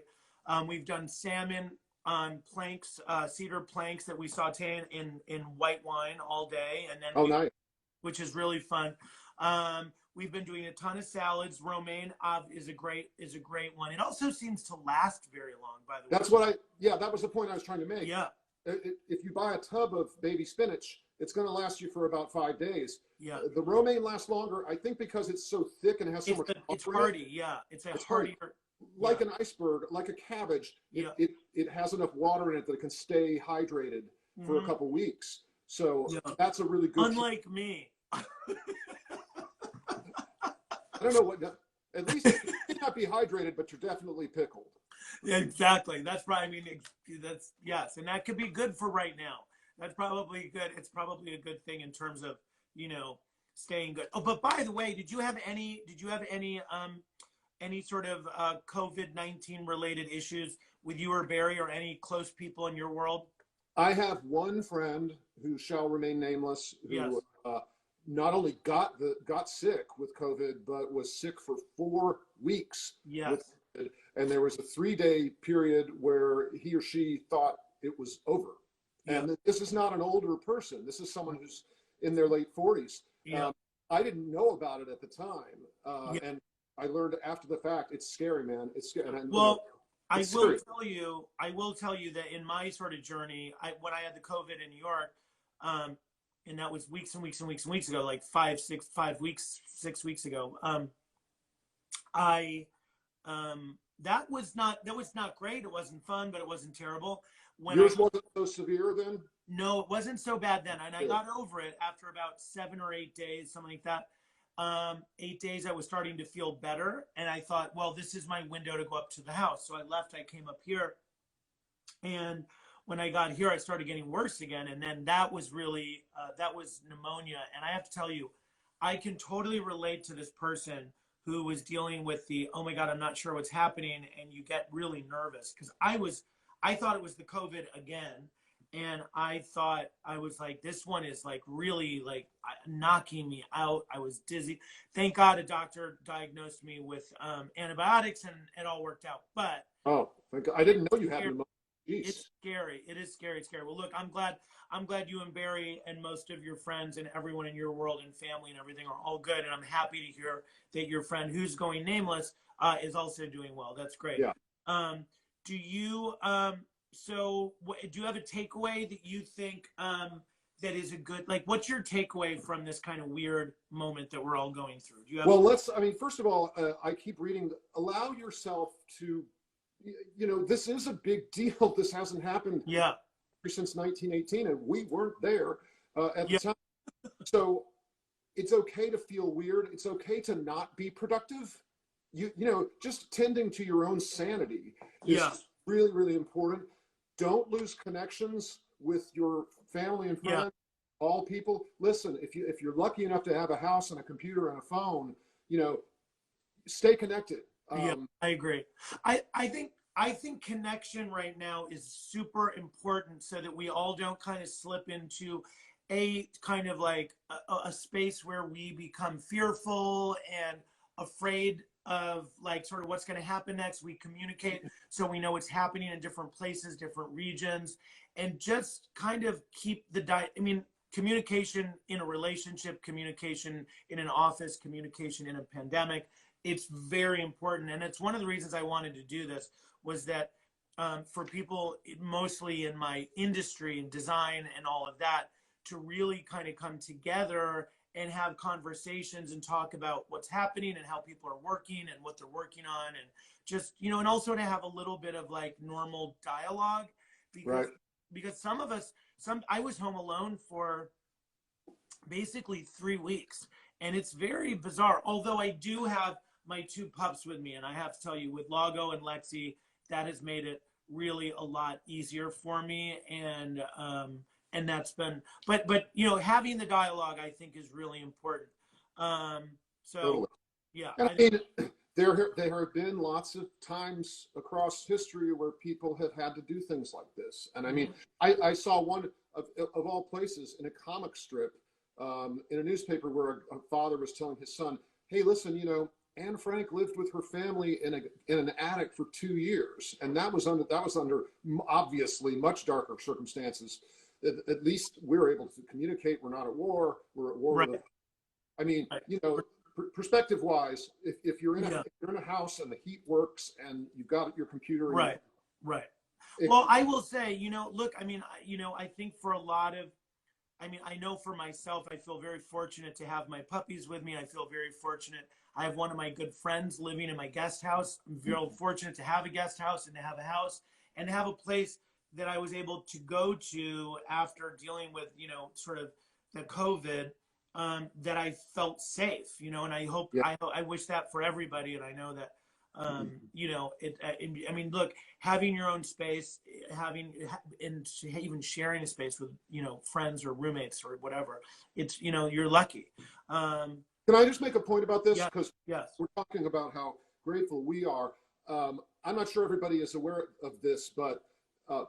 We've done salmon on planks, cedar planks that we saute in white wine all day, and then nice, which is really fun. We've been doing a ton of salads. Romaine is a great one. It also seems to last very long, by the way. That was the point I was trying to make. If you buy a tub of baby spinach, it's going to last you for about 5 days. The romaine lasts longer, I think, because it's so thick and it has so much. It's hardy. It's hardier. Like an iceberg, like a cabbage. It has enough water in it that it can stay hydrated for a couple weeks. So that's a really good. Unlike me. I don't know what. At least you may not be hydrated, but you're definitely pickled. Exactly. That's probably, I mean, that's, yes. And that could be good for right now. That's probably good. It's probably a good thing in terms of, you know, staying good. Oh, but by the way, did you have any sort of COVID-19 related issues with you or Barry or any close people in your world? I have one friend who shall remain nameless Yes. who not only got sick with COVID, but was sick for 4 weeks with Yes. COVID. And there was a 3-day period where he or she thought it was over. Yep. And this is not an older person. This is someone who's in their late 40s. Yep. I didn't know about it at the time. Yep. And I learned after the fact. It's scary, man. It's scary. And Well, it's serious. I will tell you that in my sort of journey, when I had the COVID in New York, um, and that was weeks and weeks and weeks and weeks ago, like 5 weeks, 6 weeks ago. I that was not great. It wasn't fun, but it wasn't terrible. Yours wasn't so severe then? No, it wasn't so bad then, and I Good. got over it after about 7 or 8 days, something like that. 8 days, I was starting to feel better, and I thought, well, this is my window to go up to the house. So I left. I came up here, and when I got here, I started getting worse again, and then that was really that was pneumonia. And I have to tell you, I can totally relate to this person who was dealing with the, oh my God, I'm not sure what's happening, and you get really nervous because I thought it was the COVID again. And I thought, I was like, this one is like really like knocking me out. I was dizzy. Thank God a doctor diagnosed me with antibiotics, and it all worked out. But Oh, thank God. I didn't know you had pneumonia. Jeez. it's scary. It is scary. It's scary. Well, look, I'm glad you and Barry and most of your friends and everyone in your world and family and everything are all good. And I'm happy to hear that your friend, who's going nameless, is also doing well. That's great. Yeah. Do you do you have a takeaway that you think that is a good, like, what's your takeaway from this kind of weird moment that we're all going through? Do you have? Well, I mean, first of all, I keep reading, allow yourself to, this is a big deal. This hasn't happened Yeah. since 1918, and we weren't there at the Yeah. time. So it's okay to feel weird. It's okay to not be productive. Just tending to your own sanity is Yeah. really, really important. Don't lose connections with your family and friends. Yeah. All people. Listen, if you're lucky enough to have a house and a computer and a phone, stay connected. Yeah, I agree. I think connection right now is super important so that we all don't kind of slip into a kind of like a space where we become fearful and afraid of like sort of what's going to happen next. We communicate so we know what's happening in different places, different regions, and just kind of keep communication in a relationship, communication in an office, communication in a pandemic. It's very important. And it's one of the reasons I wanted to do this was that for people mostly in my industry and design and all of that, to really kind of come together and have conversations and talk about what's happening and how people are working and what they're working on, and just, and also to have a little bit of like normal dialogue because some of us, I was home alone for basically 3 weeks, and it's very bizarre. Although I do have my two pups with me, and I have to tell you, with Lago and Lexi, that has made it really a lot easier for me, and that's been, but having the dialogue, I think, is really important. Totally. Yeah. And I mean, there have been lots of times across history where people have had to do things like this. And I mean, I saw one of all places in a comic strip in a newspaper where a father was telling his son, hey, listen, Anne Frank lived with her family in an attic for 2 years, and that was under obviously much darker circumstances. At least we're able to communicate. We're not at war. We're at war Right. with. I mean, perspective-wise, if you're in a house and the heat works and you've got your computer. Right. Well, I will say, look, I mean, I think for a lot of, I know for myself, I feel very fortunate to have my puppies with me. I feel very fortunate. I have one of my good friends living in my guest house. I'm very fortunate to have a guest house and to have a house and to have a place that I was able to go to after dealing with, sort of the COVID, that I felt safe, and I hope, I wish that for everybody. And I know that, You know, I mean, look, having your own space, and even sharing a space with, you know, friends or roommates or whatever, it's, you know, you're lucky. Can I just make a point about this? Yeah. Because Yes. we're talking about how grateful we are. I'm not sure everybody is aware of this, but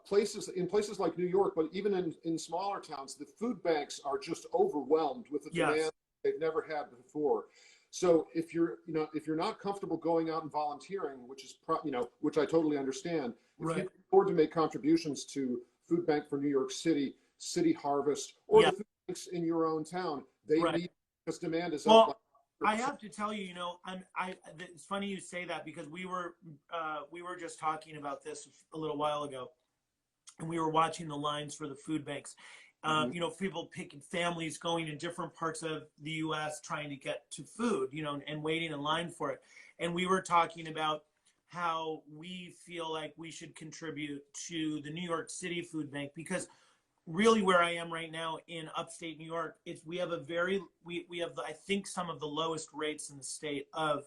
places like New York, but even in smaller towns, the food banks are just overwhelmed with the Yes. demand they've never had before. So if you're not comfortable going out and volunteering, which is which I totally understand, if you Right. can afford to make contributions to Food Bank for New York City, City Harvest, or Yeah. the food banks in your own town, they Right. need, because demand is up. Well, Like, I have to tell you, you know, it's funny you say that, because we were just talking about this a little while ago, and we were watching the lines for the food banks. You know, people picking, families going in different parts of the U.S. trying to get to food, you know, and waiting in line for it. And we were talking about how we feel like we should contribute to the New York City Food Bank, because really where I am right now in upstate New York, we have I think some of the lowest rates in the state of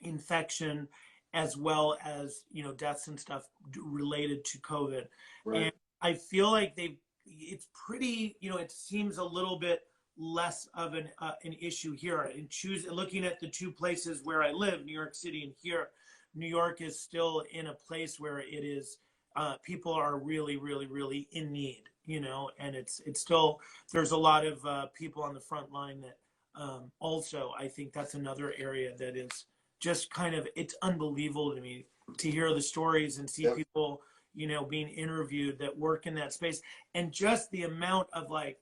infection, as well as, you know, deaths and stuff related to COVID. right. And I feel like it's pretty, you know, it seems a little bit less of an issue here. And looking at the two places where I live, New York City and here, New York is still in a place where it is, people are really, really, really in need, you know, and it's still, there's a lot of people on the front line that, also, I think that's another area that is just kind of, it's unbelievable to me to hear the stories and see Yep. people, you know, being interviewed that work in that space, and just the amount of, like,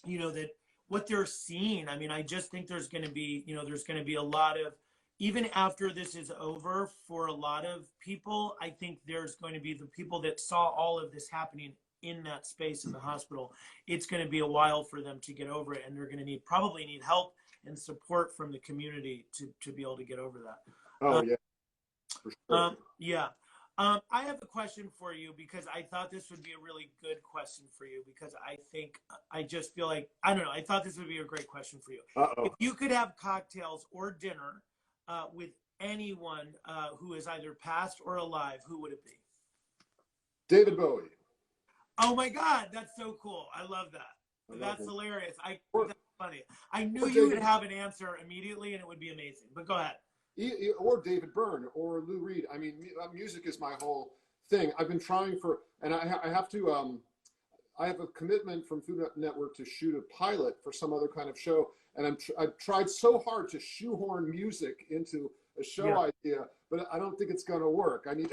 you know, that what they're seeing. I mean, I just think there's going to be, you know, there's going to be a lot of, even after this is over, for a lot of people, I think there's going to be the people that saw all of this happening in that space in the hospital. It's going to be a while for them to get over it, and they're going to probably need help and support from the community to be able to get over that. Oh, yeah, for sure. Yeah. I have a question for you, because I thought this would be a really good question for you, because I just feel like, I don't know, I thought this would be a great question for you. Uh-oh. If you could have cocktails or dinner with anyone who is either past or alive, who would it be? David Bowie. Oh my God, that's so cool. I love that. That's hilarious. That's funny. I knew you would have an answer immediately, and it would be amazing. But go ahead. Or David Byrne or Lou Reed. I mean, music is my whole thing. I've been trying and I have to, I have a commitment from Food Network to shoot a pilot for some other kind of show. And I've tried so hard to shoehorn music into a show idea, but I don't think it's going to work. I need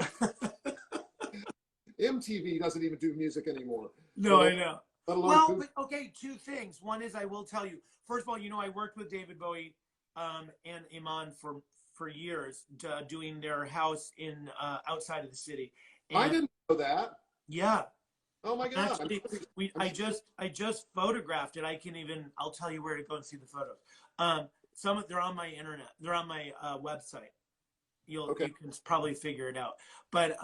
MTV doesn't even do music anymore. No, I know. Well, but okay, two things. One is, I will tell you, first of all, you know, I worked with David Bowie and Iman for years, doing their house in outside of the city. And I didn't know that. Yeah. Oh my God. Actually, I just photographed it. I'll tell you where to go and see the photos. They're on my internet. They're on my website. You can probably figure it out. But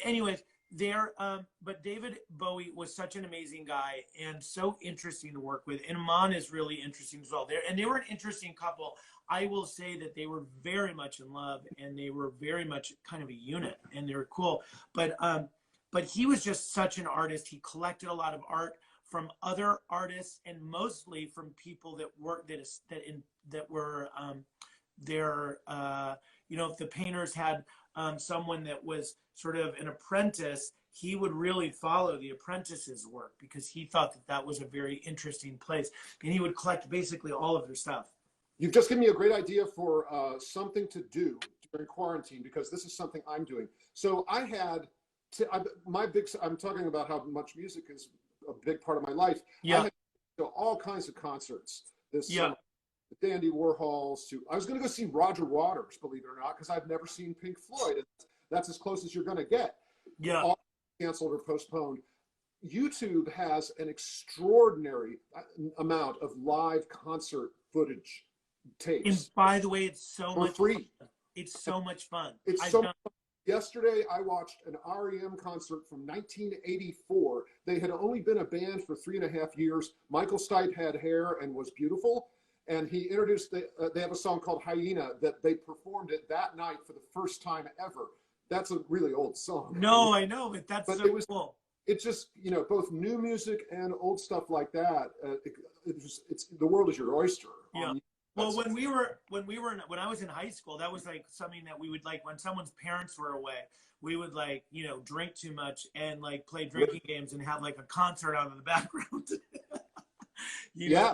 anyways, but David Bowie was such an amazing guy and so interesting to work with. And Iman is really interesting as well. They were an interesting couple. I will say that they were very much in love, and they were very much kind of a unit, and they were cool. But he was just such an artist. He collected a lot of art from other artists, and mostly from people that worked that were their you know, if the painters had someone that was sort of an apprentice, he would really follow the apprentice's work, because he thought that was a very interesting place, and he would collect basically all of their stuff. You've just given me a great idea for something to do during quarantine, because this is something I'm doing. So I had I'm talking about how much music is a big part of my life. Yeah. I had all kinds of concerts this summer. The Dandy Warhols I was going to go see Roger Waters, believe it or not, because I've never seen Pink Floyd. And that's as close as you're going to get. Yeah. All canceled or postponed. YouTube has an extraordinary amount of live concert footage tapes. And by the way, it's so much free. Fun. It's so much fun. It's so much fun. Yesterday, I watched an REM concert from 1984. They had only been a band for 3.5 years. Michael Stipe had hair and was beautiful. and he introduced they have a song called Hyena that they performed it that night for the first time ever. That's a really old song. No, I know, but but so it was cool. it just, you know, both new music and old stuff like that. It's the world is your oyster. Yeah. Well, That's, when I was in high school, that was like something that we would like when someone's parents were away. We would like, you know, drink too much and like play drinking games and have like a concert out in the background. You know, yeah.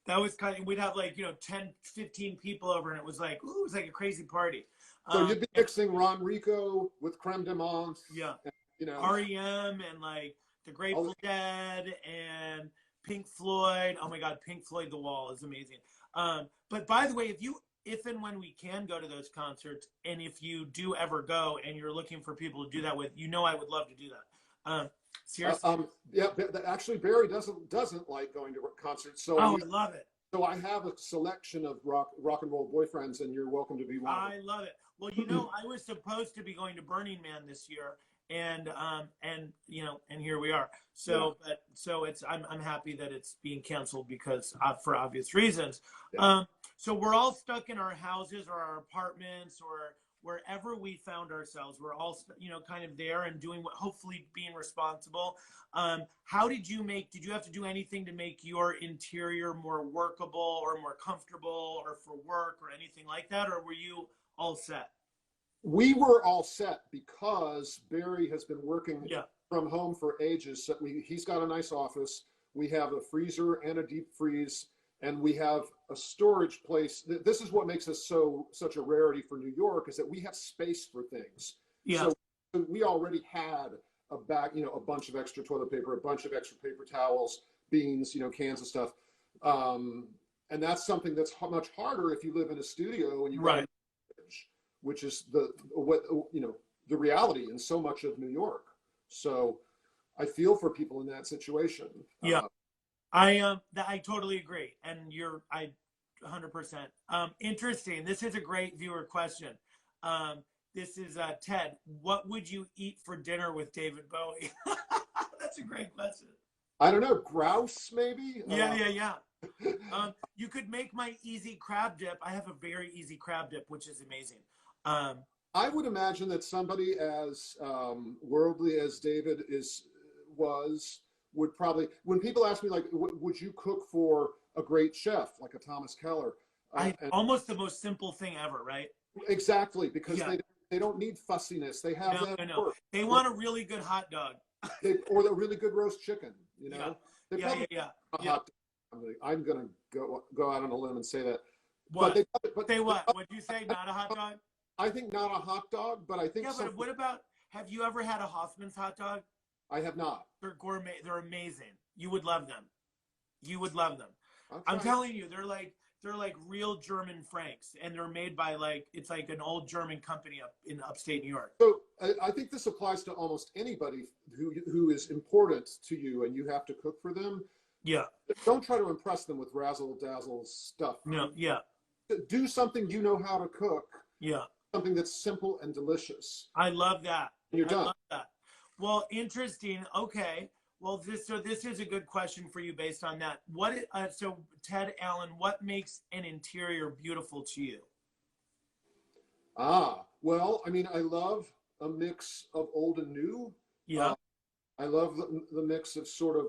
that was kind of, we'd have like, you know, 10, 15 people over and it was like, ooh, it was like a crazy party. So you'd be mixing Ron Rico with Creme de Menthe. Yeah. And, you know, REM and like the Grateful Dead and Pink Floyd. Oh my God, Pink Floyd The Wall is amazing. But by the way, if and when we can go to those concerts, and if you do ever go and you're looking for people to do that with, you know, I would love to do that. Seriously. yeah, actually Barry doesn't like going to concerts. So I love it. So I have a selection of rock and roll boyfriends, and you're welcome to be one. I love it. Well, you know, I was supposed to be going to Burning Man this year, and you know, and here we are. So, yeah. But so it's I'm happy that it's being canceled because for obvious reasons. Yeah. So we're all stuck in our houses or our apartments or wherever we found ourselves. We're all, you know, kind of there and doing what, hopefully being responsible. How did you have to do anything to make your interior more workable or more comfortable or for work or anything like that? Or were you all set? We were all set because Barry has been working from home for ages. So he's got a nice office. We have a freezer and a deep freeze, and we have a storage place. This is what makes us such a rarity for New York, is that we have space for things. Yeah. So we already had a bunch of extra toilet paper, a bunch of extra paper towels, beans, you know, cans of stuff. And that's something that's much harder if you live in a studio and you got which is the reality in so much of New York. So I feel for people in that situation. Yeah. I totally agree. And I 100%. Interesting. This is a great viewer question. This is Ted. What would you eat for dinner with David Bowie? That's a great question. I don't know. Grouse, maybe? Yeah. You could make my easy crab dip. I have a very easy crab dip, which is amazing. I would imagine that somebody as worldly as David would probably, when people ask me, like, would you cook for a great chef like a Thomas Keller? Almost the most simple thing ever, right? Exactly, because they don't need fussiness. They have no. They want a really good hot dog. Or a really good roast chicken, you know? Yeah. I'm going to go out on a limb and say that. What? What'd you say? Not a hot dog? I think not a hot dog, but I think. Yeah, but what about? Have you ever had a Hoffman's hot dog? I have not. They're gourmet. They're amazing. You would love them. I'm telling you, they're like real German franks, and they're made by it's like an old German company up in upstate New York. So I think this applies to almost anybody who is important to you, and you have to cook for them. Yeah. Don't try to impress them with razzle dazzle stuff. No. Yeah. Do something you know how to cook. Yeah. Something that's simple and delicious. I love that. You're done. I love that. Well, interesting. Okay. Well, this is a good question for you based on that. So Ted Allen, what makes an interior beautiful to you? Well, I mean, I love a mix of old and new. Yeah. I love the mix of sort of,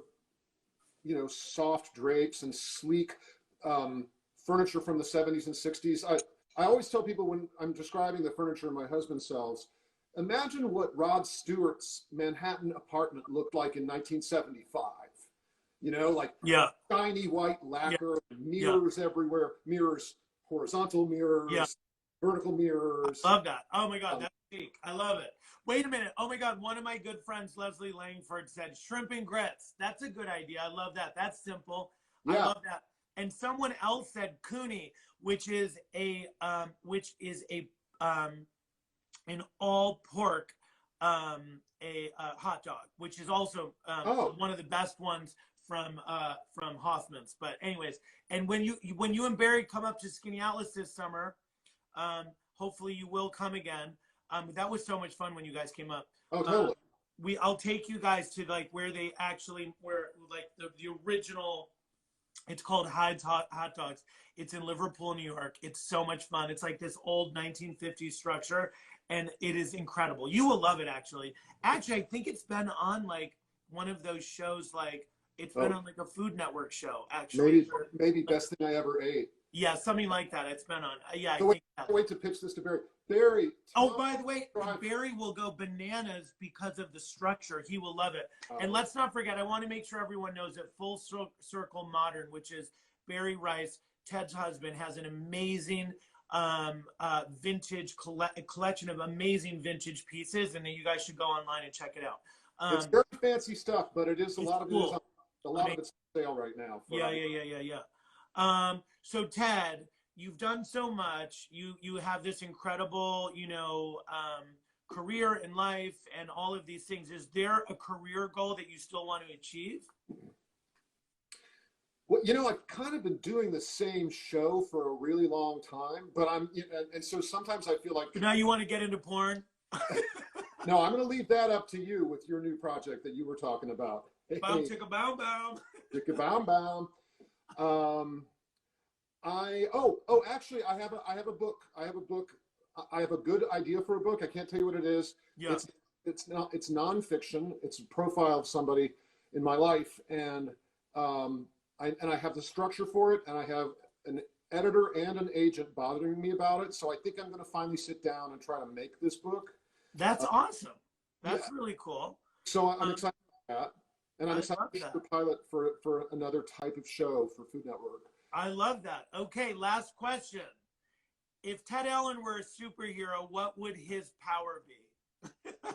you know, soft drapes and sleek furniture from the 70s and 60s. I always tell people when I'm describing the furniture my husband sells, imagine what Rod Stewart's Manhattan apartment looked like in 1975. You know, like shiny white lacquer, mirrors everywhere, horizontal mirrors, vertical mirrors. I love that. Oh my God, that's unique. I love it. Wait a minute. Oh my God, one of my good friends, Leslie Langford, said shrimp and grits. That's a good idea. I love that. That's simple. I love that. And someone else said Cooney, which is an all pork hot dog, which is also one of the best ones from Hoffman's. But anyways, and when you and Barry come up to Skinny Atlas this summer, hopefully you will come again. That was so much fun when you guys came up. Oh, totally. I'll take you guys to like where the original It's called Hyde's Hot Dogs. It's in Liverpool, New York. It's so much fun. It's like this old 1950s structure, and it is incredible. You will love it, actually. Actually, I think it's been on like one of those shows, like it's been Oh, on like a Food Network show, actually. maybe best thing I ever ate. Yeah, something like that. It's been on. Yeah, I So wait, think that. wait to pitch this to Barry. Barry, Oh, Tom, by the way, drive. Barry will go bananas because of the structure. He will love it. And Oh, let's not forget, I want to make sure everyone knows that Full Circle Modern, which is Barry Rice, Ted's husband, has an amazing vintage collection of amazing vintage pieces, and you guys should go online and check it out. it's very fancy stuff, but it is a It's lot of it is cool. a lot of it's on sale right now. Yeah. So Ted, you've done so much. You have this incredible, career in life and all of these things. Is there a career goal that you still want to achieve? Well, I've kind of been doing the same show for a really long time, but and so sometimes I feel like So now you want to get into porn? no, I'm going to leave that up to you with your new project that you were talking about. Bow chicka bow bow. Chicka bow bow. Actually, I have a book. I have a good idea for a book. I can't tell you what it is. Yeah. It's nonfiction. It's a profile of somebody in my life, and I have the structure for it, and I have an editor and an agent bothering me about it. So I think I'm going to finally sit down and try to make this book. That's awesome. That's Yeah. really cool. So I'm excited about that, and I'm I excited love to that. do a pilot for another type of show for Food Network. I love that. Okay, last question. If Ted Allen were a superhero, what would his power be?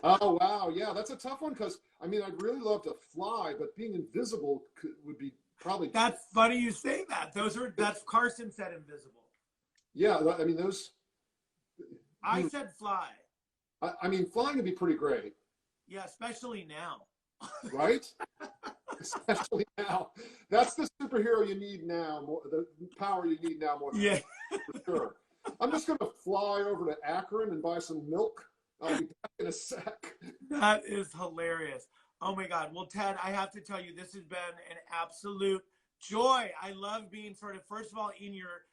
Oh wow, yeah, that's a tough one because I'd really love to fly, but being invisible would be probably. That's funny you say that. That's Carson said invisible. Yeah, those. I said fly. Flying would be pretty great, Yeah, especially now. right? Especially now. That's the superhero you need now. The power you need now more than Yeah. for sure. I'm just gonna fly over to Akron and buy some milk. I'll be back in a sec. That is hilarious. Oh my God. Well, Ted, I have to tell you, this has been an absolute joy. I love being first of all, in your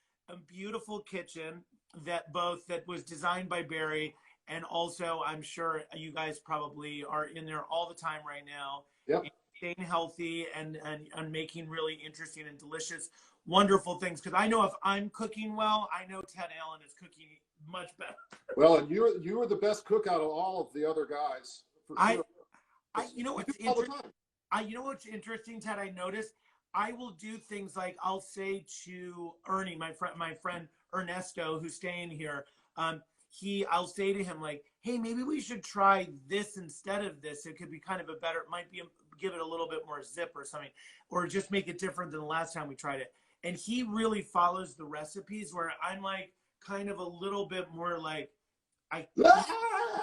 beautiful kitchen that was designed by Barry. And also, I'm sure you guys probably are in there all the time right now. Yep. Staying healthy and making really interesting and delicious, wonderful things. Because I know if I'm cooking well, I know Ted Allen is cooking much better. Well, and you were the best cook out of all of the other guys. For sure. You know what's all the interesting? time. You know what's interesting, Ted? I noticed I will do things like I'll say to Ernie, my friend Ernesto, who's staying here. I'll say to him like, "Hey, maybe we should try this instead of this. It could be kind of give it a little bit more zip or something, or just make it different than the last time we tried it." And he really follows the recipes where I'm like kind of a little bit more like a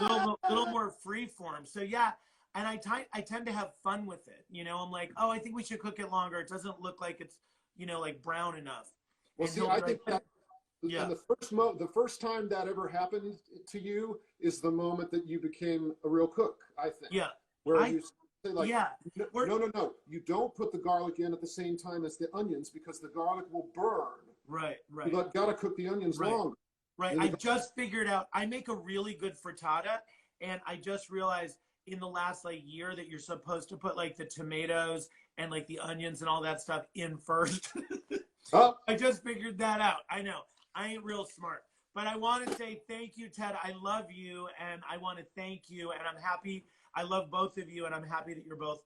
little more free form. So yeah, and I tend to have fun with it. I'm like, oh, I think we should cook it longer. It doesn't look like it's like brown enough. Well, And see, he'll I be think like, that. yeah. And the first time that ever happened to you is the moment that you became a real cook, I think. Yeah. Where you say like, yeah. No. You don't put the garlic in at the same time as the onions because the garlic will burn. Right. You got to cook the onions longer. Right. I just figured out I make a really good frittata, and I just realized in the last year that you're supposed to put like the tomatoes and like the onions and all that stuff in first. Oh. I just figured that out. I know. I ain't real smart. But I want to say thank you, Ted. I love you, and I want to thank you, and I'm happy. I love both of you, and I'm happy that you're both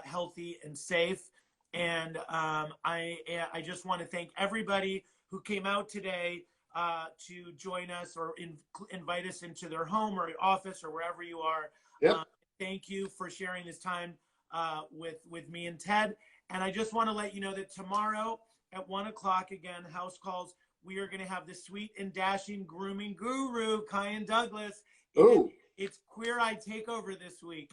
healthy and safe. And I just want to thank everybody who came out today to join us or invite us into their home or office or wherever you are. Yep. Thank you for sharing this time with me and Ted. And I just want to let you know that tomorrow at 1:00 again, house calls. We are going to have the sweet and dashing grooming guru, Kyan Douglas. It's Queer Eye Takeover this week.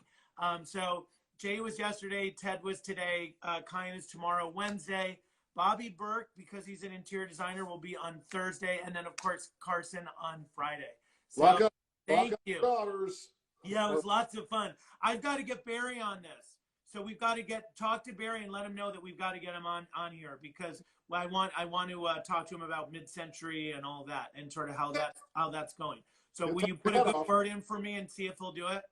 So Jay was yesterday, Ted was today, Kyan is tomorrow, Wednesday. Bobby Burke, because he's an interior designer, will be on Thursday. And then, of course, Carson on Friday. So thank you. Daughters. Yeah, it was lots of fun. I've got to get Barry on this. So we've got to talk to Barry and let him know that we've got to get him on here, because I want to talk to him about mid-century and all that, and sort of how that's going. So will you put a good word in for me and see if he'll do it?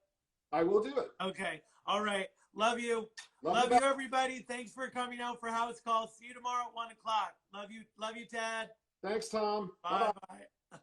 I will do it. Okay. All right. Love you. Love you, everybody. Thanks for coming out for House Call. See you tomorrow at 1 o'clock. Love you. Love you, Ted. Thanks, Tom. Bye. Bye.